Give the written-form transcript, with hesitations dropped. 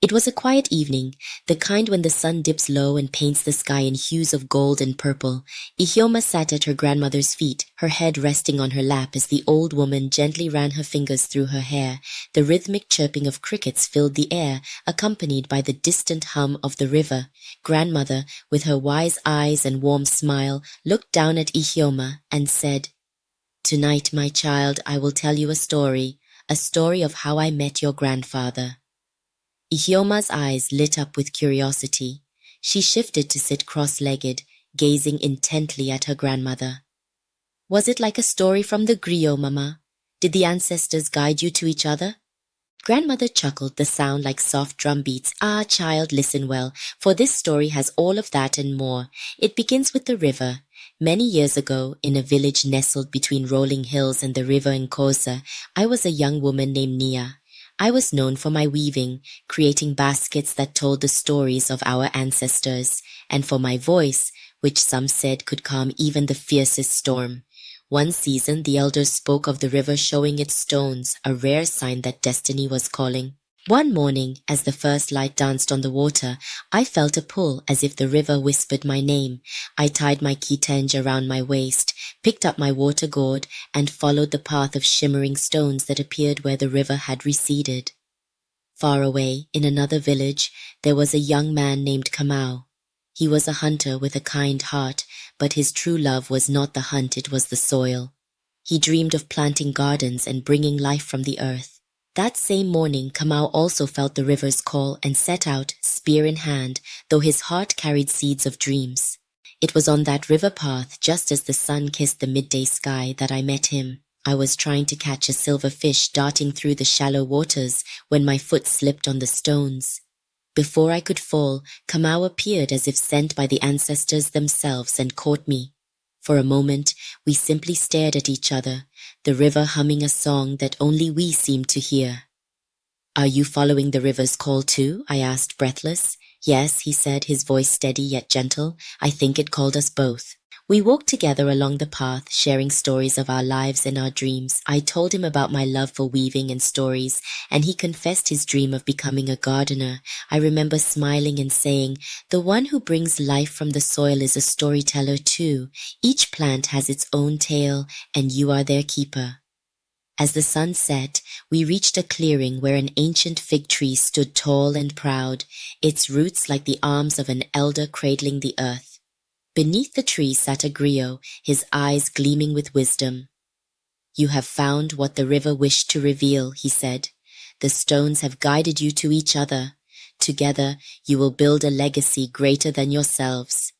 It was a quiet evening, the kind when the sun dips low and paints the sky in hues of gold and purple. Ihioma sat at her grandmother's feet, her head resting on her lap as the old woman gently ran her fingers through her hair. The rhythmic chirping of crickets filled the air, accompanied by the distant hum of the river. Grandmother, with her wise eyes and warm smile, looked down at Ihioma and said, "Tonight, my child, I will tell you a story of how I met your grandfather." Ihioma's eyes lit up with curiosity. She shifted to sit cross-legged, gazing intently at her grandmother. "Was it like a story from the griot, Mama? Did the ancestors guide you to each other?" Grandmother chuckled, the sound like soft drum beats. "Ah, child, listen well, for this story has all of that and more. It begins with the river. Many years ago, in a village nestled between rolling hills and the river Nkosa, I was a young woman named Nia. I was known for my weaving, creating baskets that told the stories of our ancestors, and for my voice, which some said could calm even the fiercest storm. One season, the elders spoke of the river showing its stones, a rare sign that destiny was calling. One morning, as the first light danced on the water, I felt a pull as if the river whispered my name. I tied my kitenge around my waist, picked up my water gourd, and followed the path of shimmering stones that appeared where the river had receded. Far away, in another village, there was a young man named Kamau. He was a hunter with a kind heart, but his true love was not the hunt, it was the soil. He dreamed of planting gardens and bringing life from the earth. That same morning, Kamau also felt the river's call and set out, spear in hand, though his heart carried seeds of dreams. It was on that river path, just as the sun kissed the midday sky, that I met him. I was trying to catch a silver fish darting through the shallow waters when my foot slipped on the stones. Before I could fall, Kamau appeared as if sent by the ancestors themselves and caught me. For a moment, we simply stared at each other, the river humming a song that only we seemed to hear. "Are you following the river's call too?" I asked, breathless. "Yes," he said, his voice steady yet gentle. "I think it called us both." We walked together along the path, sharing stories of our lives and our dreams. I told him about my love for weaving and stories, and he confessed his dream of becoming a gardener. I remember smiling and saying, "The one who brings life from the soil is a storyteller too. Each plant has its own tale, and you are their keeper." As the sun set, we reached a clearing where an ancient fig tree stood tall and proud, its roots like the arms of an elder cradling the earth. Beneath the tree sat a griot, his eyes gleaming with wisdom. "You have found what the river wished to reveal," he said. "The stones have guided you to each other. Together, you will build a legacy greater than yourselves."